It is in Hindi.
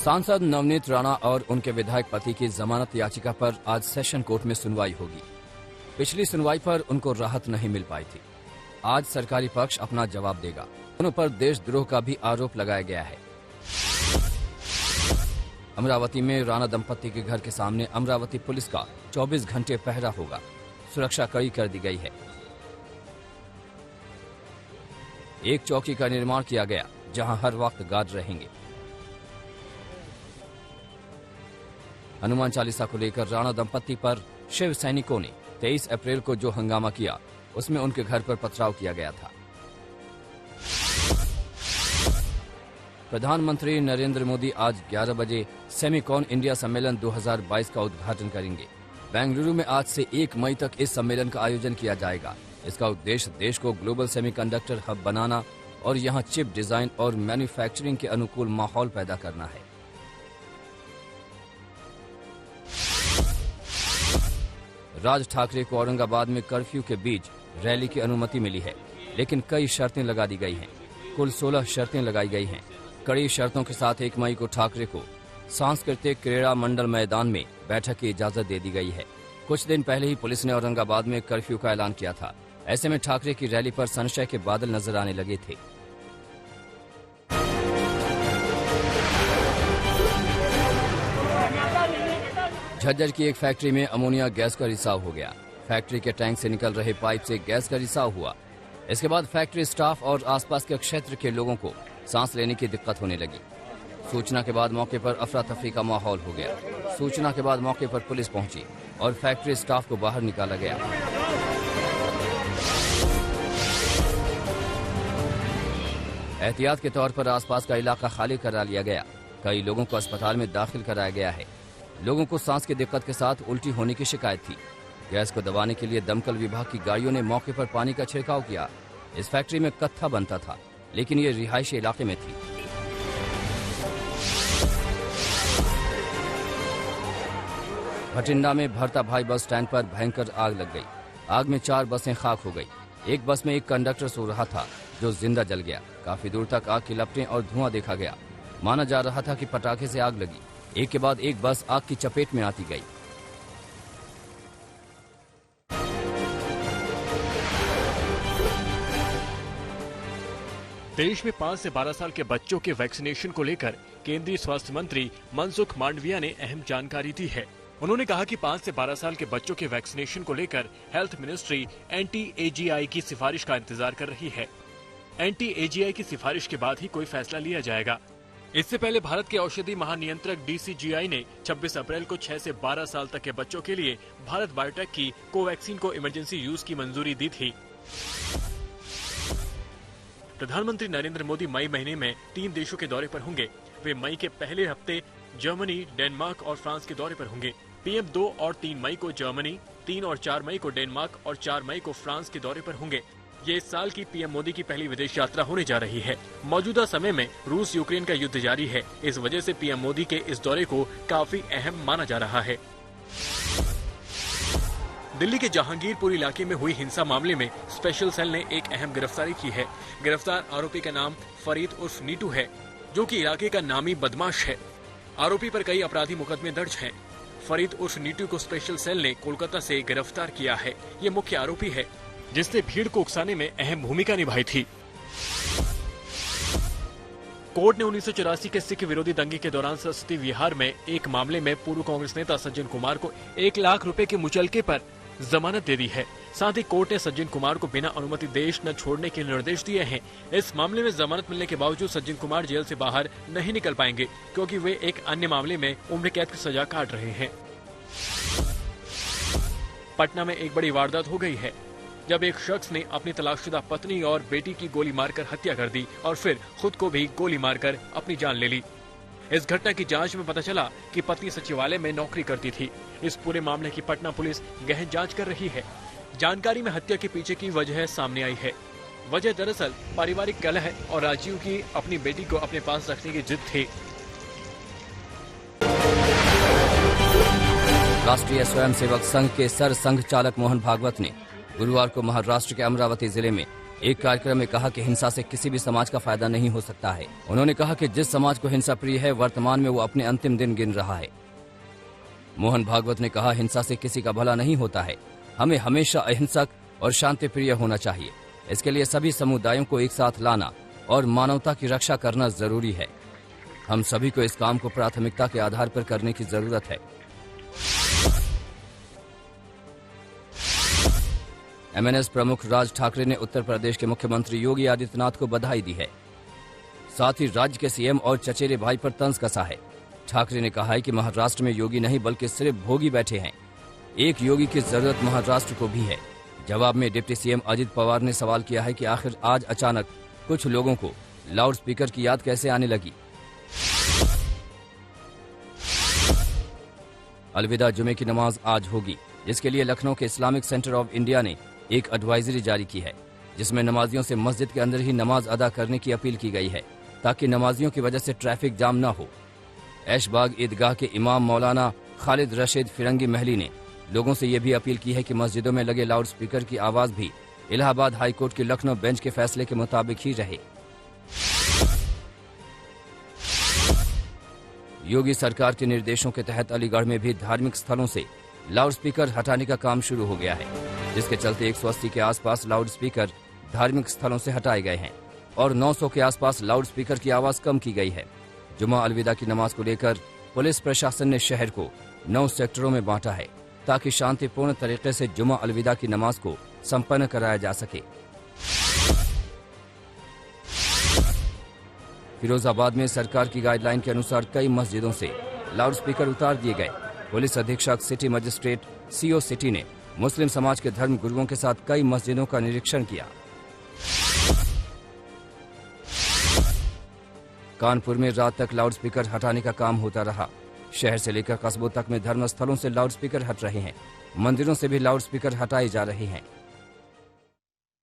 सांसद नवनीत राणा और उनके विधायक पति की जमानत याचिका पर आज सेशन कोर्ट में सुनवाई होगी। पिछली सुनवाई पर उनको राहत नहीं मिल पाई थी। आज सरकारी पक्ष अपना जवाब देगा। उन पर देशद्रोह का भी आरोप लगाया गया है। अमरावती में राणा दंपति के घर के सामने अमरावती पुलिस का 24 घंटे पहरा होगा। सुरक्षा कड़ी कर दी गई है। एक चौकी का निर्माण किया गया जहां हर वक्त गार्ड रहेंगे। हनुमान चालीसा को लेकर राणा दंपति पर शिव सैनिकों ने 23 अप्रैल को जो हंगामा किया उसमें उनके घर पर पथराव किया गया था। प्रधानमंत्री नरेंद्र मोदी आज 11 बजे सेमिकॉन इंडिया सम्मेलन 2022 का उद्घाटन करेंगे। बेंगलुरु में आज से 1 मई तक इस सम्मेलन का आयोजन किया जाएगा। इसका उद्देश्य देश को ग्लोबल सेमीकंडक्टर हब बनाना और यहां चिप डिजाइन और मैन्युफैक्चरिंग के अनुकूल माहौल पैदा करना है। राज ठाकरे को औरंगाबाद में कर्फ्यू के बीच रैली की अनुमति मिली है, लेकिन कई शर्तें लगा दी गई हैं। कुल 16 शर्तें लगाई गई हैं। कड़ी शर्तों के साथ 1 मई को ठाकरे को सांस्कृतिक क्रीड़ा मंडल मैदान में बैठक की इजाजत दे दी गई है। कुछ दिन पहले ही पुलिस ने औरंगाबाद में कर्फ्यू का ऐलान किया था। ऐसे में ठाकरे की रैली पर संशय के बादल नजर आने लगे थे। झज्जर की एक फैक्ट्री में अमोनिया गैस का रिसाव हो गया। फैक्ट्री के टैंक से निकल रहे पाइप से गैस का रिसाव हुआ। इसके बाद फैक्ट्री स्टाफ और आसपास के क्षेत्र के लोगों को सांस लेने की दिक्कत होने लगी। सूचना के बाद मौके पर अफरा तफरी का माहौल हो गया। सूचना के बाद मौके पर पुलिस पहुंची और फैक्ट्री स्टाफ को बाहर निकाला गया। एहतियात के तौर पर आसपास का इलाका खाली करा लिया गया। कई लोगों को अस्पताल में दाखिल कराया गया है। लोगों को सांस की दिक्कत के साथ उल्टी होने की शिकायत थी। गैस को दबाने के लिए दमकल विभाग की गाड़ियों ने मौके पर पानी का छिड़काव किया। इस फैक्ट्री में कत्था बनता था, लेकिन ये रिहायशी इलाके में थी। भटिंडा में भरता भाई बस स्टैंड पर भयंकर आग लग गई। आग में 4 बसें खाक हो गई। एक बस में एक कंडक्टर सो रहा था जो जिंदा जल गया। काफी दूर तक आग की लपटें और धुआं देखा गया। माना जा रहा था कि पटाखे से आग लगी। एक के बाद एक बस आग की चपेट में आती गई। देश में 5 से 12 साल के बच्चों के वैक्सीनेशन को लेकर केंद्रीय स्वास्थ्य मंत्री मनसुख मांडविया ने अहम जानकारी दी है। उन्होंने कहा कि 5 से 12 साल के बच्चों के वैक्सीनेशन को लेकर हेल्थ मिनिस्ट्री NTAGI की सिफारिश का इंतजार कर रही है। NTAGI की सिफारिश के बाद ही कोई फैसला लिया जाएगा। इससे पहले भारत के औषधि महानियंत्रक DCGI ने 26 अप्रैल को 6 से 12 साल तक के बच्चों के लिए भारत बायोटेक की कोवैक्सीन को इमरजेंसी यूज की मंजूरी दी थी। प्रधानमंत्री नरेंद्र मोदी मई महीने में 3 देशों के दौरे पर होंगे। वे मई के पहले हफ्ते जर्मनी, डेनमार्क और फ्रांस के दौरे पर होंगे। PM 2 और 3 मई को जर्मनी, 3 और 4 मई को डेनमार्क और 4 मई को फ्रांस के दौरे पर होंगे। ये इस साल की PM मोदी की पहली विदेश यात्रा होने जा रही है। मौजूदा समय में रूस यूक्रेन का युद्ध जारी है। इस वजह से PM मोदी के इस दौरे को काफी अहम माना जा रहा है। दिल्ली के जहांगीरपुर इलाके में हुई हिंसा मामले में स्पेशल सेल ने एक अहम गिरफ्तारी की है। गिरफ्तार आरोपी का नाम फरीद उर्फ नीटू है, जो कि इलाके का नामी बदमाश है। आरोपी पर कई आपराधिक मुकदमे दर्ज हैं। फरीद उर्फ नीटू को स्पेशल सेल ने कोलकाता से गिरफ्तार किया है। ये मुख्य आरोपी है जिसने भीड़ को उकसाने में अहम भूमिका निभाई थी। कोर्ट ने 1984 के सिख विरोधी दंगे के दौरान सरस्वती विहार में एक मामले में पूर्व कांग्रेस नेता सज्जन कुमार को 1 लाख रुपए के मुचलके पर जमानत दे दी है। साथ ही कोर्ट ने सज्जन कुमार को बिना अनुमति देश न छोड़ने के निर्देश दिए हैं। इस मामले में जमानत मिलने के बावजूद सज्जन कुमार जेल से बाहर नहीं निकल पाएंगे, क्योंकि वे एक अन्य मामले में उम्र कैद की सजा काट रहे हैं। पटना में एक बड़ी वारदात हो गई है, जब एक शख्स ने अपनी तलाकशुदा पत्नी और बेटी की गोली मारकर हत्या कर दी और फिर खुद को भी गोली मारकर अपनी जान ले ली। इस घटना की जांच में पता चला कि पत्नी सचिवालय में नौकरी करती थी। इस पूरे मामले की पटना पुलिस गहन जांच कर रही है। जानकारी में हत्या के पीछे की वजह सामने आई है। वजह दरअसल पारिवारिक कलह और राजीव की अपनी बेटी को अपने पास रखने की जिद थी। राष्ट्रीय स्वयंसेवक संघ के सरसंघ चालक मोहन भागवत ने गुरुवार को महाराष्ट्र के अमरावती जिले में एक कार्यक्रम में कहा कि हिंसा से किसी भी समाज का फायदा नहीं हो सकता है। उन्होंने कहा कि जिस समाज को हिंसा प्रिय है, वर्तमान में वो अपने अंतिम दिन गिन रहा है। मोहन भागवत ने कहा, हिंसा से किसी का भला नहीं होता है। हमें हमेशा अहिंसक और शांति प्रिय होना चाहिए। इसके लिए सभी समुदायों को एक साथ लाना और मानवता की रक्षा करना जरूरी है। हम सभी को इस काम को प्राथमिकता के आधार पर करने की जरूरत है। एमएनएस प्रमुख राज ठाकरे ने उत्तर प्रदेश के मुख्यमंत्री योगी आदित्यनाथ को बधाई दी है। साथ ही राज्य के सीएम और चचेरे भाई पर तंज कसा है। ठाकरे ने कहा है कि महाराष्ट्र में योगी नहीं बल्कि सिर्फ भोगी बैठे हैं। एक योगी की जरूरत महाराष्ट्र को भी है। जवाब में डिप्टी सीएम अजित पवार ने सवाल किया है कि आखिर आज अचानक कुछ लोगों को लाउड स्पीकर की याद कैसे आने लगी। अलविदा जुमे की नमाज आज होगी, जिसके लिए लखनऊ के इस्लामिक सेंटर ऑफ इंडिया ने एक एडवाइजरी जारी की है, जिसमें नमाजियों से मस्जिद के अंदर ही नमाज अदा करने की अपील की गई है, ताकि नमाजियों की वजह से ट्रैफिक जाम न हो। ऐशबाग ईदगाह के इमाम मौलाना खालिद रशीद फिरंगी महली ने लोगों से यह भी अपील की है कि मस्जिदों में लगे लाउड स्पीकर की आवाज भी इलाहाबाद हाईकोर्ट के लखनऊ बेंच के फैसले के मुताबिक ही रहे। योगी सरकार के निर्देशों के तहत अलीगढ़ में भी धार्मिक स्थलों से लाउड स्पीकर हटाने का काम शुरू हो गया है, जिसके चलते 180 के आसपास लाउड स्पीकर धार्मिक स्थलों से हटाए गए हैं और 900 के आसपास लाउड स्पीकर की आवाज कम की गई है। जुमा अलविदा की नमाज को लेकर पुलिस प्रशासन ने शहर को 9 सेक्टरों में बांटा है, ताकि शांतिपूर्ण तरीके से जुमा अलविदा की नमाज को संपन्न कराया जा सके। फिरोजाबाद में सरकार की गाइडलाइन के अनुसार कई मस्जिदों से लाउड स्पीकर उतार दिए गए। पुलिस अधीक्षक सिटी मजिस्ट्रेट सीओ सिटी ने मुस्लिम समाज के धर्म गुरुओं के साथ कई मस्जिदों का निरीक्षण किया। कानपुर में रात तक लाउड स्पीकर हटाने का काम होता रहा। शहर से लेकर कस्बों तक में धर्म स्थलों से लाउड स्पीकर हट रहे हैं। मंदिरों से भी लाउड स्पीकर हटाए जा रहे हैं।